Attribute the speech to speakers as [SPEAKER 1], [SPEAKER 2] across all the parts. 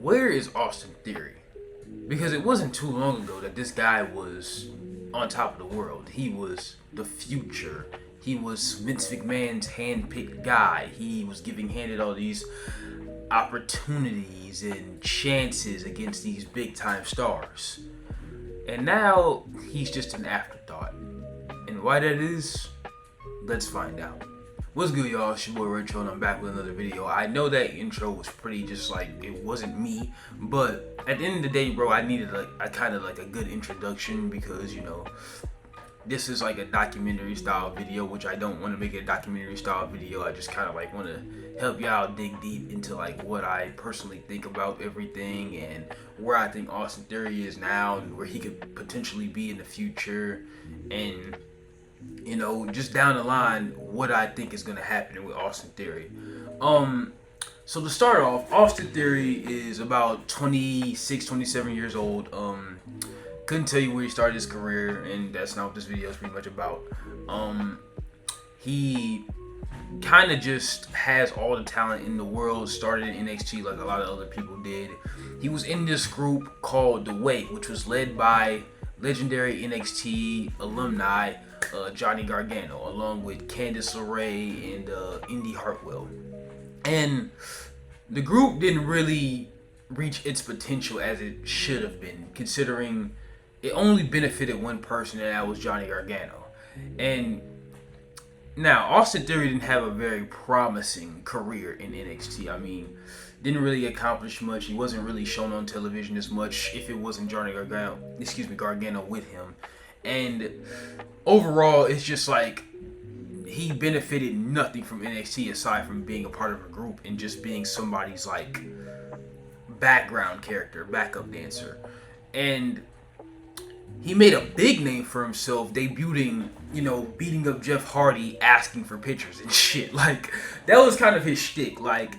[SPEAKER 1] where is Austin Theory? Because it wasn't too long ago that this guy was on top of the world. He was the future. He was Vince McMahon's hand-picked guy. He was handed all these opportunities and chances against these big-time stars. And now he's just an afterthought. And why that is, let's find out. What's good, y'all? It's your boy Retro, and I'm back with another video. I know that intro was pretty just like, it wasn't me, but at the end of the day, bro, I needed a kind of like a good introduction because, you know, this is like a documentary style video, which I don't want to make it a documentary style video. I just kind of like want to help y'all dig deep into like what I personally think about everything and where I think Austin Theory is now and where he could potentially be in the future, and you know, just down the line, what I think is going to happen with Austin Theory. So to start off, Austin Theory is about 26, 27 years old. Couldn't tell you where he started his career, and that's not what this video is pretty much about. He kind of just has all the talent in the world. Started in NXT like a lot of other people did. He was in this group called The Way, which was led by legendary NXT alumni Johnny Gargano, along with Candice LeRae and Indy Hartwell. And the group didn't really reach its potential as it should have been, considering it only benefited one person, and that was Johnny Gargano. And now, Austin Theory didn't have a very promising career in NXT. I mean, didn't really accomplish much. He wasn't really shown on television as much if it wasn't Johnny Gargano with him. And overall, it's just like he benefited nothing from NXT aside from being a part of a group and just being somebody's like background character, backup dancer. And he made a big name for himself debuting, you know, beating up Jeff Hardy, asking for pictures and shit. Like, that was kind of his shtick. Like,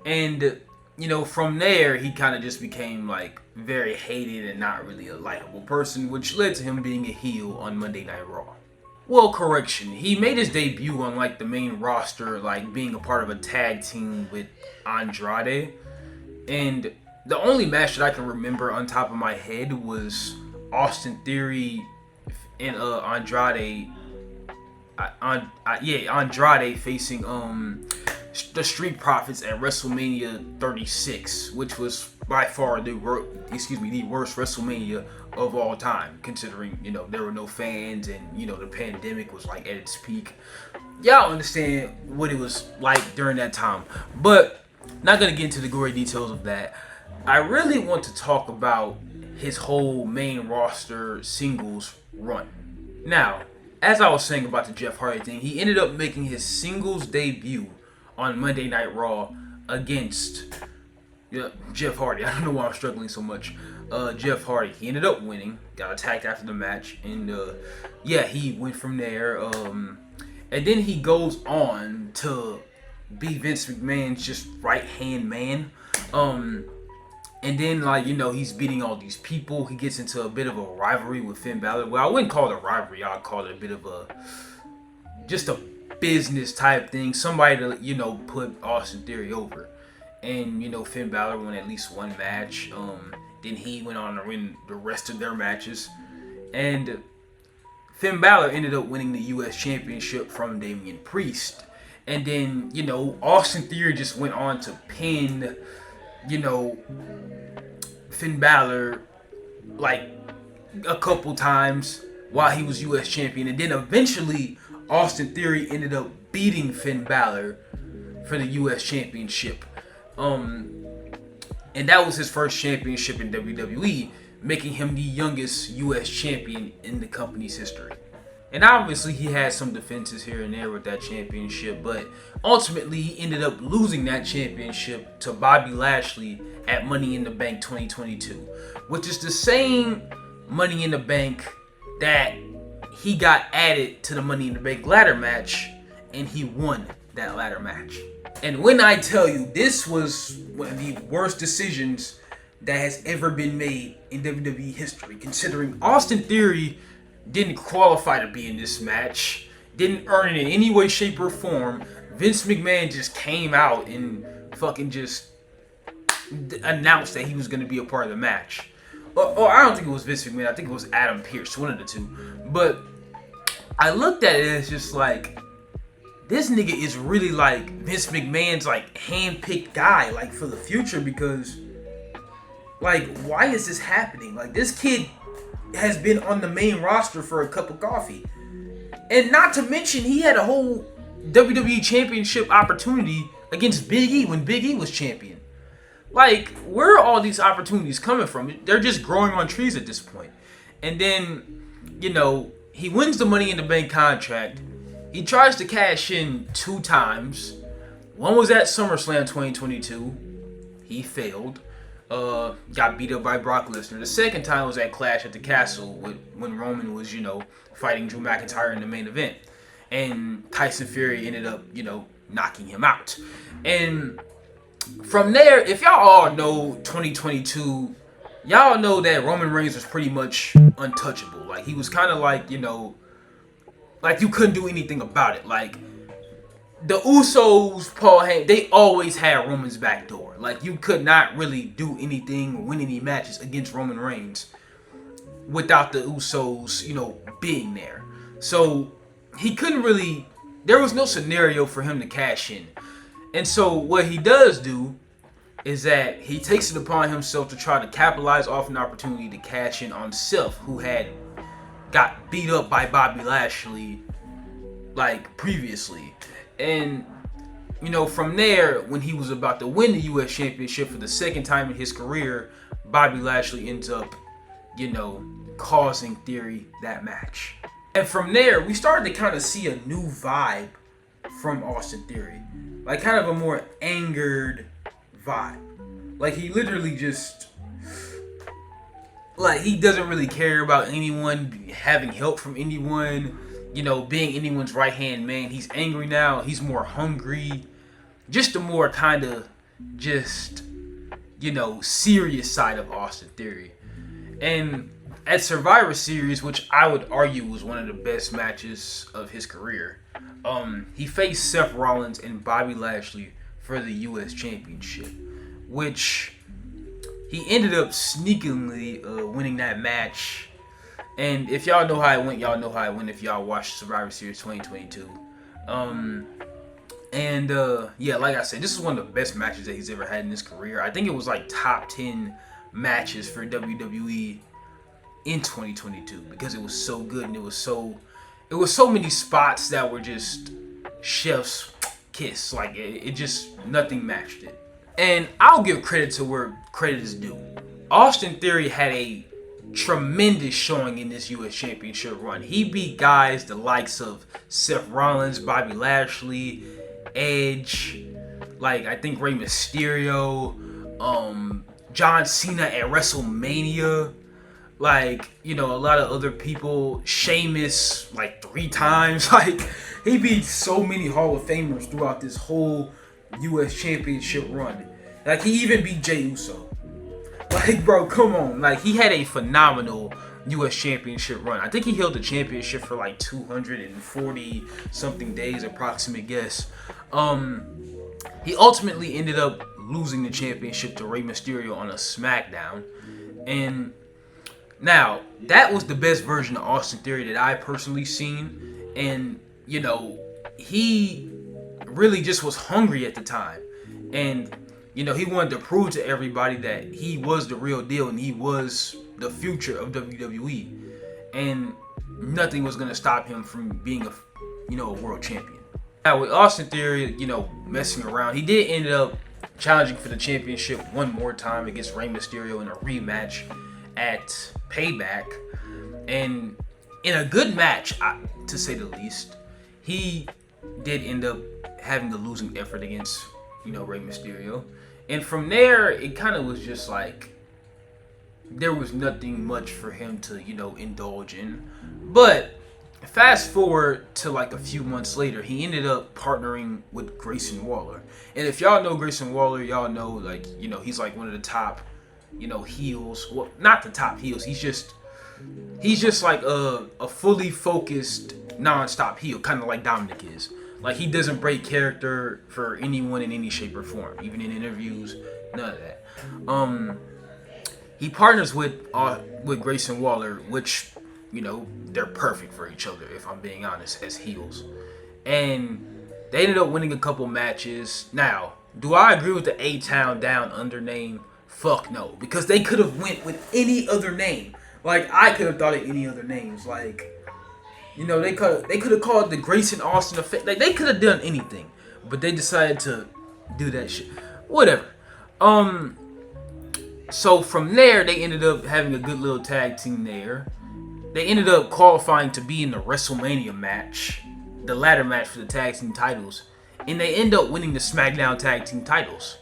[SPEAKER 1] and you know, from there, he kind of just became like very hated and not really a likable person, which led to him being a heel on Monday Night Raw. Well, correction, he made his debut on like the main roster, like being a part of a tag team with Andrade. And the only match that I can remember on top of my head was Austin Theory and Andrade facing the Street Profits at WrestleMania 36, which was by far the worst WrestleMania of all time, considering, you know, there were no fans and, you know, the pandemic was like at its peak. Y'all understand what it was like during that time, but not gonna get into the gory details of that. I really want to talk about his whole main roster singles run. Now, as I was saying about the Jeff Hardy thing, he ended up making his singles debut on Monday Night Raw against Jeff Hardy. I don't know why I'm struggling so much. Jeff Hardy. He ended up winning. Got attacked after the match, and he went from there. And then he goes on to be Vince McMahon's just right hand man. And then, like, you know, he's beating all these people. He gets into a bit of a rivalry with Finn Balor. Well, I wouldn't call it a rivalry. I'd call it a bit of just a business type thing. Somebody to, you know, put Austin Theory over. And, you know, Finn Balor won at least one match. Then he went on to win the rest of their matches. And Finn Balor ended up winning the U.S. Championship from Damian Priest. And then, you know, Austin Theory just went on to pin, you know, Finn Balor like a couple times while he was U.S. champion, and then eventually Austin Theory ended up beating Finn Balor for the U.S. championship, and that was his first championship in WWE, making him the youngest U.S. champion in the company's history. And obviously he had some defenses here and there with that championship, but ultimately he ended up losing that championship to Bobby Lashley at Money in the Bank 2022, which is the same Money in the Bank that he got added to the Money in the Bank ladder match, and he won that ladder match. And when I tell you, this was one of the worst decisions that has ever been made in WWE history, considering Austin Theory didn't qualify to be in this match, didn't earn it in any way, shape, or form. Vince McMahon just came out and fucking just announced that he was going to be a part of the match. Or I don't think it was Vince McMahon. I think it was Adam Pearce, one of the two. But I looked at it as just like, this nigga is really like Vince McMahon's like hand-picked guy, like for the future, because like, why is this happening? Like, this kid has been on the main roster for a cup of coffee. And not to mention, he had a whole WWE Championship opportunity against Big E when Big E was champion. Like, where are all these opportunities coming from? They're just growing on trees at this point. And then, you know, he wins the Money in the Bank contract. He tries to cash in 2 times. One was at SummerSlam 2022. He failed. Got beat up by Brock Lesnar. The second time was at Clash at the Castle when Roman was, you know, fighting Drew McIntyre in the main event. And Tyson Fury ended up, you know, knocking him out. And from there, if y'all all know 2022, y'all know that Roman Reigns was pretty much untouchable. Like, he was kind of like, you know, like you couldn't do anything about it. Like, the Usos, Paul Heyman, they always had Roman's back door. Like, you could not really do anything or win any matches against Roman Reigns without the Usos, you know, being there. So, he couldn't really, there was no scenario for him to cash in. And so, what he does do is that he takes it upon himself to try to capitalize off an opportunity to cash in on Seth, who had got beat up by Bobby Lashley, like, previously. And, you know, from there, when he was about to win the U.S. Championship for the second time in his career, Bobby Lashley ends up, you know, causing Theory that match. And from there, we started to kind of see a new vibe from Austin Theory. Like, kind of a more angered vibe. Like, he literally just, like, he doesn't really care about anyone having help from anyone, you know, being anyone's right-hand man. He's angry now. He's more hungry. Just a more kind of just, you know, serious side of Austin Theory. And at Survivor Series, which I would argue was one of the best matches of his career, he faced Seth Rollins and Bobby Lashley for the U.S. Championship, which he ended up sneakily winning that match. And if y'all know how it went, y'all know how it went if y'all watched Survivor Series 2022. Yeah, like I said, this is one of the best matches that he's ever had in his career. I think it was like top 10 matches for WWE in 2022 because it was so good and it was so many spots that were just chef's kiss. Like, it just, nothing matched it. And I'll give credit to where credit is due. Austin Theory had a tremendous showing in this U.S. Championship run. He beat guys the likes of Seth Rollins, Bobby Lashley, Edge, like I think Rey Mysterio, John Cena at WrestleMania, like, you know, a lot of other people, Sheamus like 3 times. Like, he beat so many Hall of Famers throughout this whole U.S. Championship run. Like, he even beat Jey Uso. Like, bro, come on. Like, he had a phenomenal U.S. Championship run. I think he held the championship for like 240 something days, approximate guess. He ultimately ended up losing the championship to Rey Mysterio on a SmackDown. And now, that was the best version of Austin Theory that I personally seen. And, you know, he really just was hungry at the time. And, you know, he wanted to prove to everybody that he was the real deal and he was the future of WWE. And nothing was going to stop him from being a world champion. Now, with Austin Theory, you know, messing around, he did end up challenging for the championship one more time against Rey Mysterio in a rematch at Payback. And in a good match, to say the least, he did end up having the losing effort against, you know, Rey Mysterio. And from there, it kind of was just like, there was nothing much for him to, you know, indulge in. But fast forward to like a few months later, he ended up partnering with Grayson Waller. And if y'all know Grayson Waller, y'all know, like, you know, he's like one of the top, you know, heels. Well, not the top heels. He's just like a fully focused, non-stop heel, kind of like Dominic is. Like, he doesn't break character for anyone in any shape or form, even in interviews, none of that. He partners with Grayson Waller, which, you know, they're perfect for each other, if I'm being honest, as heels. And they ended up winning a couple matches. Now, do I agree with the A-Town Down Under name? Fuck no, because they could have went with any other name. Like, I could have thought of any other names. Like, you know, they could have called the Grayson Austin effect. Like, they could have done anything, but they decided to do that shit. Whatever. So from there, they ended up having a good little tag team there. They ended up qualifying to be in the WrestleMania match, the ladder match for the tag team titles, and they end up winning the SmackDown tag team titles,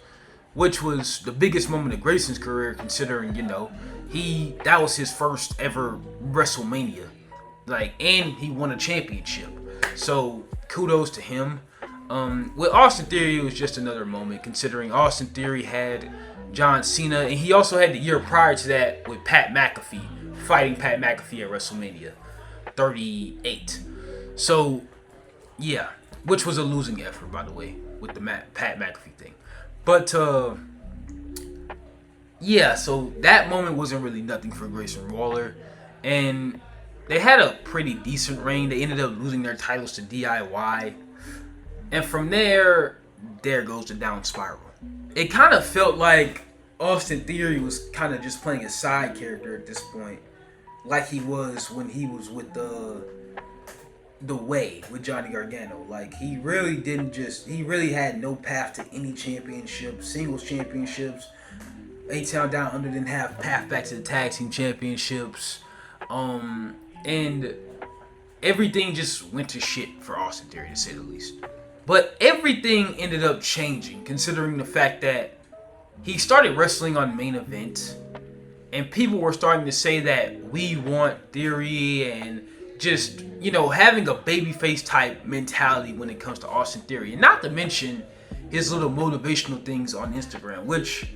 [SPEAKER 1] which was the biggest moment of Grayson's career, considering, you know, that was his first ever WrestleMania, like, and he won a championship. So kudos to him. With Austin Theory, it was just another moment, considering Austin Theory had John Cena, and he also had the year prior to that with Pat McAfee, fighting Pat McAfee at WrestleMania 38. So, yeah, which was a losing effort, by the way, with the Pat McAfee thing. But, yeah, so that moment wasn't really nothing for Grayson Waller, and they had a pretty decent reign. They ended up losing their titles to DIY, and from there goes the down spiral. It kind of felt like Austin Theory was kind of just playing a side character at this point, like he was when he was with the Way with Johnny Gargano. Like, he really had no path to any championships, singles championships. A-Town Down Under didn't have path back to the tag team championships, and everything just went to shit for Austin Theory, to say the least. But everything ended up changing, considering the fact that he started wrestling on Main Event, and people were starting to say that we want Theory, and just, you know, having a babyface type mentality when it comes to Austin Theory. And not to mention his little motivational things on Instagram, which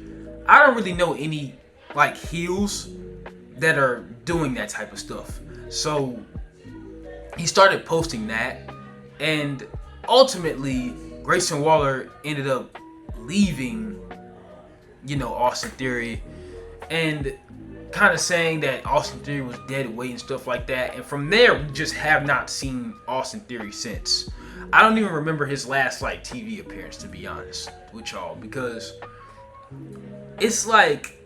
[SPEAKER 1] I don't really know any, like, heels that are doing that type of stuff. So he started posting that, and ultimately Grayson Waller ended up leaving, you know, Austin Theory, and kind of saying that Austin Theory was dead weight and stuff like that. And from there, we just have not seen Austin Theory since. I don't even remember his last, like, TV appearance, to be honest with y'all, because it's like,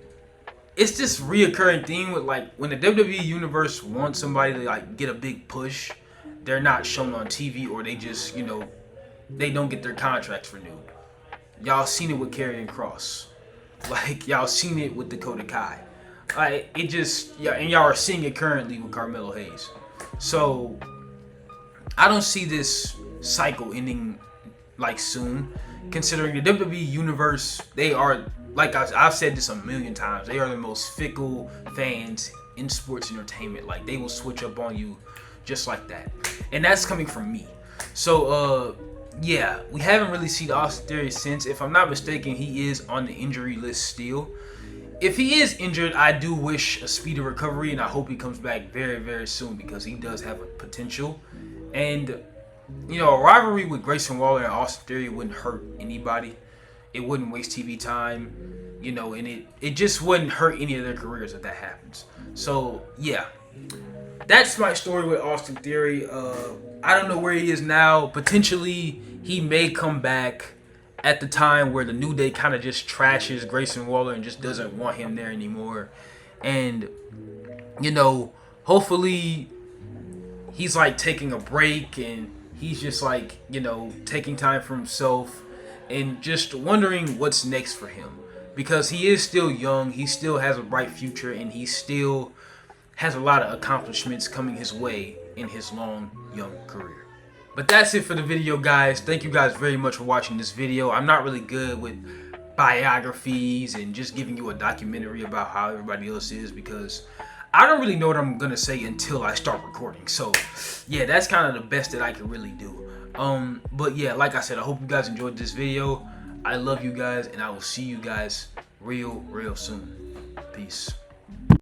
[SPEAKER 1] it's this reoccurring thing with, like, when the WWE universe wants somebody to, like, get a big push, they're not shown on TV, or they just, you know, they don't get their contracts renewed. Y'all seen it with Karrion Kross. Like, y'all seen it with Dakota Kai. Like, it just, yeah, and y'all are seeing it currently with Carmelo Hayes. So I don't see this cycle ending, like, soon, considering the WWE universe, they are, like I've said this a million times, they are the most fickle fans in sports entertainment. Like, they will switch up on you just like that, and that's coming from me. So yeah, we haven't really seen Austin Theory since. If I'm not mistaken, he is on the injury list still. If he is injured, I do wish a speedy recovery, and I hope he comes back very, very soon, because he does have a potential. And, you know, a rivalry with Grayson Waller and Austin Theory wouldn't hurt anybody. It wouldn't waste TV time, you know, and it just wouldn't hurt any of their careers if that happens. So, yeah. That's my story with Austin Theory. I don't know where he is now. Potentially, he may come back at the time where the New Day kind of just trashes Grayson Waller and just doesn't want him there anymore. And, you know, hopefully he's, like, taking a break, and he's just, like, you know, taking time for himself and just wondering what's next for him. Because he is still young, he still has a bright future, and he still has a lot of accomplishments coming his way in his long, young career. But that's it for the video, guys. Thank you guys very much for watching this video. I'm not really good with biographies and just giving you a documentary about how everybody else is, because I don't really know what I'm gonna say until I start recording. So yeah, that's kind of the best that I can really do. But yeah, like I said, I hope you guys enjoyed this video. I love you guys, and I will see you guys real soon. Peace.